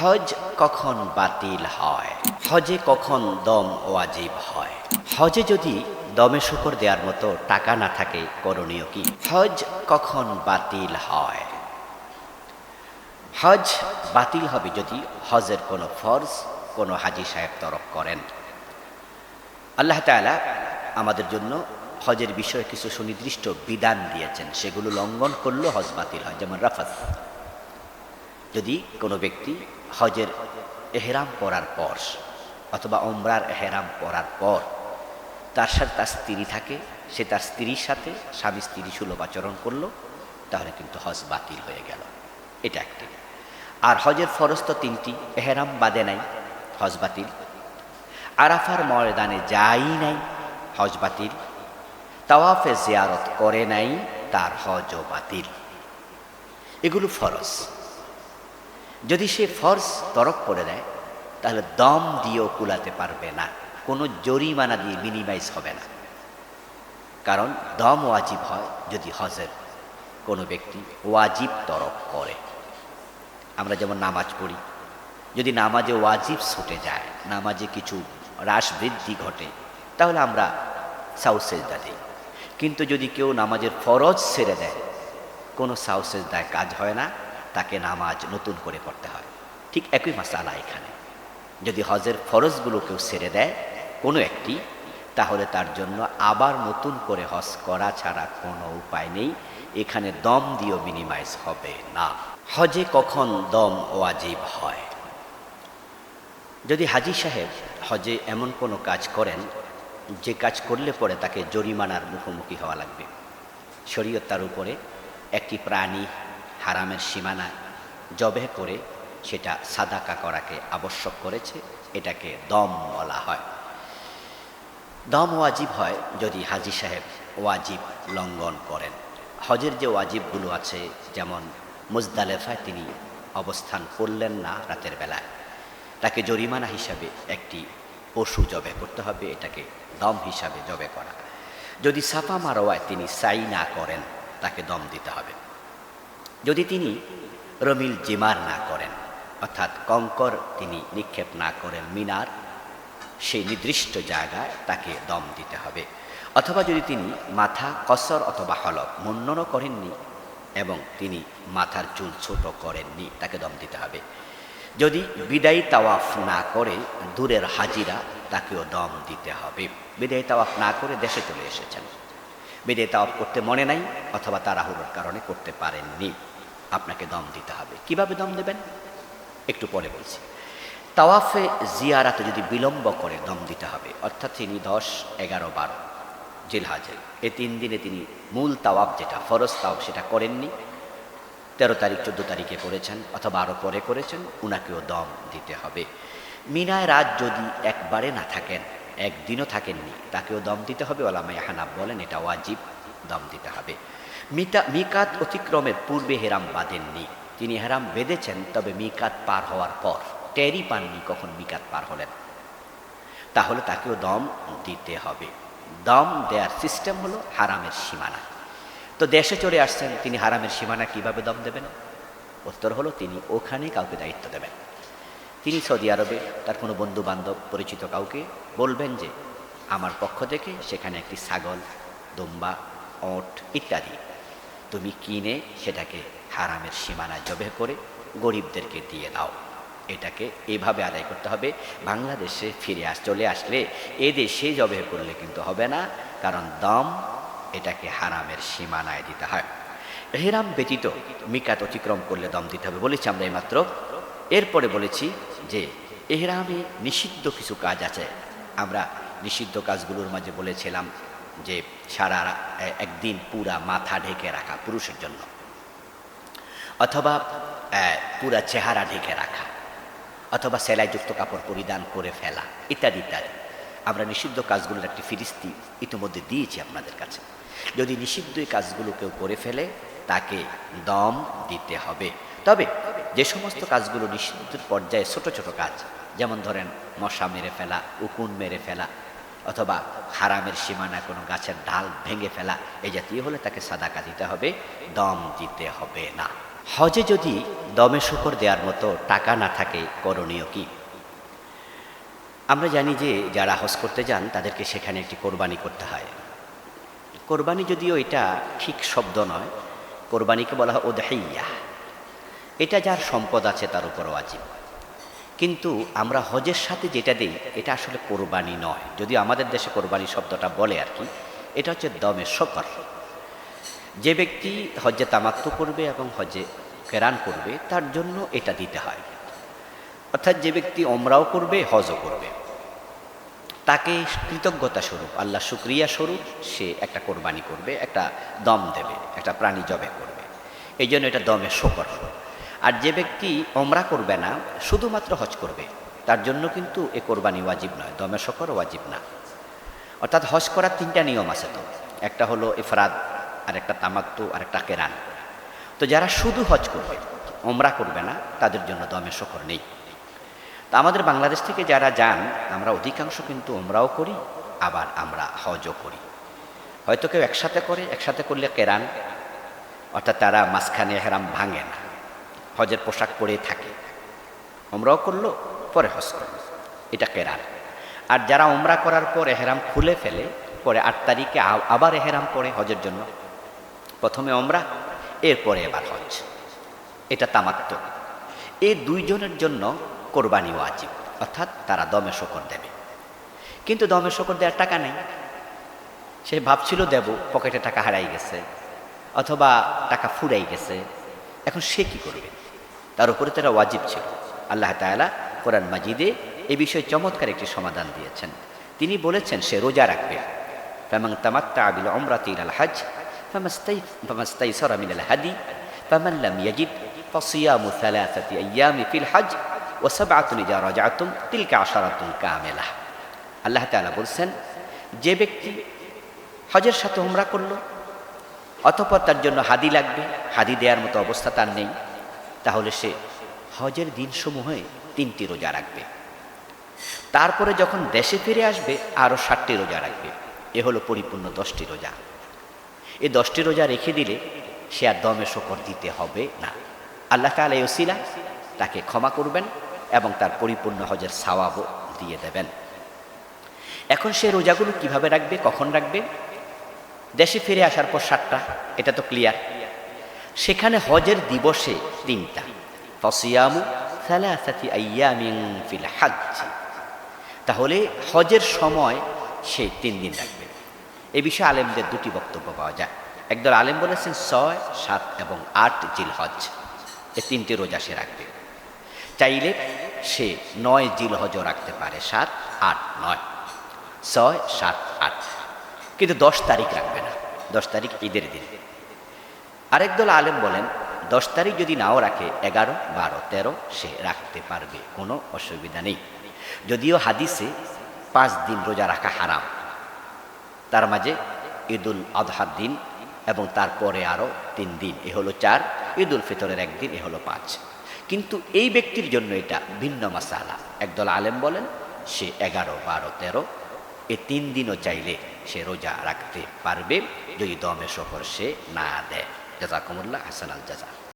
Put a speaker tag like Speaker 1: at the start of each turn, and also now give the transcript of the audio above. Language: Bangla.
Speaker 1: হজ কখন বাতিল হয়? হজে কখন দম ওয়াজিব হয়? হজে যদি দমে শুকর দেওয়ার মতো টাকা না থাকে করণীয় কি? হজ কখন বাতিল হয়? হজ বাতিল হবে যদি হজের কোনো ফরজ কোনো হাজী সাহেব তরক করেন। আল্লাহ তাআলা আমাদের জন্য হজের বিষয়ে কিছু সুনির্দিষ্ট বিধান দিয়েছেন, সেগুলো লঙ্ঘন করলেও হজ বাতিল হয়। যেমন রাফাত, যদি কোনো ব্যক্তি হজের এহরাম পরার পর অথবা ওমরার এহরাম পরার পর তার সাথে তার স্ত্রী থাকে, সে তার স্ত্রীর সাথে স্বামী স্ত্রী সুলভ আচরণ করলো, তাহলে কিন্তু হজ বাতিল হয়ে গেল। এটা একটি। আর হজের ফরজ তো তিনটি, এহরাম বাদে নাই, হজ বাতিল। আরাফার ময়দানে যাই নাই, হজ বাতিল। তাওয়াফে জিয়ারত করে নাই, তার হজও বাতিল। এগুলো ফরজ। যদি সে ফরজ তরক করে দেয় তাহলে দম দিয়েও কুলাতে পারবে না, কোনো জরিমানা দিয়ে মিনিমাইজ হবে না। কারণ দম ওয়াজিব হয় যদি হজের কোনো ব্যক্তি ওয়াজিব তরক করে। আমরা যেমন নামাজ পড়ি, যদি নামাজে ওয়াজিব ছুটে যায়, নামাজে কিছু হ্রাস বৃদ্ধি ঘটে, তাহলে আমরা সাউসেজদা দিই। কিন্তু যদি কেউ নামাজের ফরজ ছেড়ে দেয়, কোনো সাউসেজদায় কাজ হয় না, তাকে নামাজ নতুন করে পড়তে হয়। ঠিক একই মাসালা এখানে। যদি হজের ফরজগুলো কেউ ছেড়ে দেয় কোনো একটি, তাহলে তার জন্য আবার নতুন করে হজ করা ছাড়া কোনো উপায় নেই। এখানে দম দিয়েও মিনিমাইজ হবে না। হজে কখন দম ওয়াজিব হয়? যদি হাজী সাহেব হজে এমন কোনো কাজ করেন যে কাজ করলে পরে তাকে জরিমানার মুখোমুখি হওয়া লাগবে, শরীয়ত তার উপরে একটি প্রাণী হারামের সীমানা জবেহ করে সেটা সাদাকা করাকে আবশ্যক করেছে, এটাকে দম বলা হয়। দম ওয়াজিব হয় যদি হাজী সাহেব ওয়াজিব লঙ্ঘন করেন। হজের যে ওয়াজিবগুলো আছে, যেমন মুজদালেফায় তিনি অবস্থান করলেন না রাতের বেলায়, তাকে জরিমানা হিসাবে একটি পশু জবে করতে হবে, এটাকে দম হিসাবে জবে করা। যদি সাফা মারোয়ায় তিনি সাই না করেন, তাকে দম দিতে হবে। যদি তিনি রমিল জিমার না করেন, অর্থাৎ কঙ্কর তিনি নিক্ষেপ না করেন মিনার সেই নির্দিষ্ট জায়গায়, তাকে দম দিতে হবে। অথবা যদি তিনি মাথা কসর অথবা হলক মুন্ননও করেননি এবং তিনি মাথার চুল ছোট করেননি, তাকে দম দিতে হবে। যদি বিদায়ী তাওয়াফ না করে দূরের হাজিরা, তাকেও দম দিতে হবে। বিদায়ী তাওয়াফ না করে দেশে চলে এসেছেন, বিদায়ী তাওয়াফ করতে মনে নাই অথবা তাড়াহুড়োর কারণে করতে পারেননি, আপনাকে দম দিতে হবে। কিভাবে দম দেবেন একটু পরে বলছি। তাওয়াফে জিয়ারাতে যদি বিলম্ব করে দম দিতে হবে, অর্থাৎ তিনি 10, 11, 12 জিলহাজে এই 3 দিনে তিনি মূল তাওয়াফ যেটা ফরজ তাওয়াফ সেটা করেননি, 13 তারিখ 14 তারিখে করেছেন অথবা আরও পরে করেছেন, উনাকেও দম দিতে হবে। মিনায় রাত যদি একবারে না থাকেন, একদিনও থাকেননি, তাকেও দম দিতে হবে। ওলামায়ে হানাফ বলেন এটা ওয়াজিব, দম দিতে হবে। মিকাত অতিক্রমের পূর্বে হেরাম বাঁধেননি, তিনি হেরাম বেঁধেছেন, তবে মিকাত পার হওয়ার পর টেরই পাননি কখন মিকাত পার হলেন, তাহলে তাকেও দম দিতে হবে। দম দেওয়ার সিস্টেম হলো হারামের সীমানা। তো দেশে চলে আসছেন, তিনি হারামের সীমানা কিভাবে দম দেবেন? উত্তর হলো তিনি ওখানে কাউকে দায়িত্ব দেবেন। তিনি সৌদি আরবে তার কোনো বন্ধু বান্ধব পরিচিত কাউকে বলবেন যে আমার পক্ষ থেকে সেখানে একটি ছাগল, দুম্বা, ওট ইত্যাদি তুমি কিনে সেটাকে হারামের সীমানায় জবে করে গরিবদেরকে দিয়ে দাও। এটাকে এভাবে আদায় করতে হবে। বাংলাদেশে ফিরে চলে আসলে এ দেশে জবে করলে কিন্তু হবে না, কারণ দম এটাকে হারামের সীমানায় দিতে হয়। এহরাম ব্যতীত মিকাত অতিক্রম করলে দম দিতে হবে বলেছি আমরা এইমাত্র। এরপরে বলেছি যে এহরামে নিষিদ্ধ কিছু কাজ আছে। আমরা নিষিদ্ধ কাজগুলোর মাঝে বলেছিলাম যে সারা একদিন পুরা মাথা ঢেকে রাখা পুরুষের জন্য, অথবা পুরা চেহারা ঢেকে রাখা, অথবা সেলাইযুক্ত কাপড় পরিধান করে ফেলা ইত্যাদি ইত্যাদি। আমরা নিষিদ্ধ কাজগুলোর একটি ফিরিস্তি ইতিমধ্যে দিয়েছি আপনাদের কাছে। যদি নিষিদ্ধ এই কাজগুলো কেউ করে ফেলে তাকে দম দিতে হবে। তবে যে সমস্ত কাজগুলো নিষিদ্ধের পর্যায়ে ছোট ছোট কাজ, যেমন ধরেন মশা মেরে ফেলা, উকুন মেরে ফেলা, অথবা হারামের সীমানা কোনো গাছের ডাল ভেঙে ফেলা, এই জাতীয় হলে তাকে সাদাকা দিতে হবে, দম দিতে হবে না। হজে যদি দমে শুকর দেওয়ার মতো টাকা না থাকে করণীয় কি? আমরা জানি যে যারা হজ করতে যান তাদেরকে সেখানে একটি কোরবানি করতে হয়। কোরবানি যদিও এটা ঠিক শব্দ নয়, কোরবানিকে বলা হয় উদহিয়া। এটা যার সম্পদ আছে তার উপর ওয়াজিব। কিন্তু আমরা হজের সাথে যেটা দিই এটা আসলে কোরবানি নয়, যদিও আমাদের দেশে কোরবানি শব্দটা বলে আর কি। এটা হচ্ছে দমে শকর। যে ব্যক্তি হজ্জে তামাত্তু করবে এবং হজ্জে কেরান করবে তার জন্য এটা দিতে হয়। অর্থাৎ যে ব্যক্তি ওমরাও করবে হজও করবে, তাকে কৃতজ্ঞতা স্বরূপ, আল্লাহ শুকরিয়া স্বরূপ সে একটা কোরবানি করবে, একটা দম দেবে, একটা প্রাণী জবে করবে। এই জন্য এটা দমে শকর। আর যে ব্যক্তি ওমরা করবে না, শুধুমাত্র হজ করবে, তার জন্য কিন্তু এ কোরবানি ওয়াজিব নয়, দমে শকর ওয়াজিব না। অর্থাৎ হজ করার তিনটা নিয়ম আছে। তো একটা হলো ইফরাদ, আর একটা তামাত্তু, আর একটা কেরান। তো যারা শুধু হজ করবে, ওমরা করবে না, তাদের জন্য দমে শকর নেই। তা আমাদের বাংলাদেশ থেকে যারা যান, আমরা অধিকাংশ কিন্তু ওমরাও করি, আবার আমরা হজও করি। হয়তো কেউ একসাথে করে, একসাথে করলে কেরান, অর্থাৎ তারা মাঝখানে এহরাম ভাঙে না, হজের পোশাক পরে থাকে, ওমরাও করলো পরে হজ করলো, এটা কেরান। আর যারা ওমরা করার পর এহরাম খুলে ফেলে, পরে 8 তারিখে আবার এহরাম পরে হজের জন্য, প্রথমে ওমরা এরপরে এবার হজ, এটা তামাত্তু। এই দুইজনের জন্য কোরবানি ওয়াজিব, অর্থাৎ তারা দমে শকর দেবে। কিন্তু দমে শকর দেওয়ার টাকা নেই, সে ভাবছিল দেব, পকেটে টাকা হারাই গেছে অথবা টাকা ফুরাই গেছে, এখন সে কি করবে? তার উপরে তারা ওয়াজিব ছিল। আল্লাহ তাআলা কোরআন মাজিদে এ বিষয়ে চমৎকার একটি সমাধান দিয়েছেন। তিনি বলেছেন সে রোজা রাখবে। ফামান তামাত্তাআ বিল উমরাতি ইলাল হজ ফামাস্তাইসারা মিনাল হাদি ফামান লাম ইয়াজিদ ফাসিয়ামু সালাসাতি আইয়ামি ফিল হজ ওয়া সাবআতুন ইযা রাজাতুম তিলকা আশারাতুন কামিলাহ। আল্লাহ তাআলা বলছেন, যে ব্যক্তি হজের সাথে উমরা করলো, অতঃপর তার জন্য হাদি লাগবে, হাদি দেওয়ার মতো অবস্থা তার নেই, তাহলে সে হজের দিনসমূহে 3টি রোজা রাখবে। তারপরে যখন দেশে ফিরে আসবে আরও 7টি রোজা রাখবে। এ হলো পরিপূর্ণ 10টি রোজা। এই 10টি রোজা রেখে দিলে সে আর দমে শকর দিতে হবে না। আল্লাহ তাআলা এই ওসিলা তাকে ক্ষমা করবেন এবং তার পরিপূর্ণ হজের সওয়াবও দিয়ে দেবেন। এখন সে রোজাগুলো কিভাবে রাখবে, কখন রাখবে? দেশে ফিরে আসার পর 7টা, এটা তো ক্লিয়ার। সেখানে হজের দিবসে 3টা, ফাসিয়ামু সালাসাতি আইয়ামিন ফিল হজ। তাহলে হজের সময় সে 3 দিন রাখবে। এ বিষয়ে আলেমদের 2টি বক্তব্য পাওয়া যায়। একদল আলেম বলেছেন 6, 7 এবং 8 জিলহজ, এই 3টি রোজা সে রাখবে। চাইলে সে 9 জিলহজও রাখতে পারে, 7, 8, 9, 6, 7, 8, কিন্তু 10 তারিখ রাখবে না, 10 তারিখ ঈদের দিন। আরেকদল আলেম বলেন 10 তারিখ যদি নাও রাখে 11, 12, 13 সে রাখতে পারবে, কোনো অসুবিধা নেই। যদিও হাদিসে 5 দিন রোজা রাখা হারাম, তার মাঝে ঈদুল আজহার দিন এবং তারপরে আরও 3 দিন, এ হলো 4, ঈদুল ফিতরের 1 দিন, এ হলো 5। কিন্তু এই ব্যক্তির জন্য এটা ভিন্ন মাসালা। একদল আলেম বলেন সে 11, 12, 13 এই 3 দিনও চাইলে সে রোজা রাখতে পারবে, যদি দমে শকর সে না দেয়। জাযাকুমুল্লাহ, হাসানাল জাযা।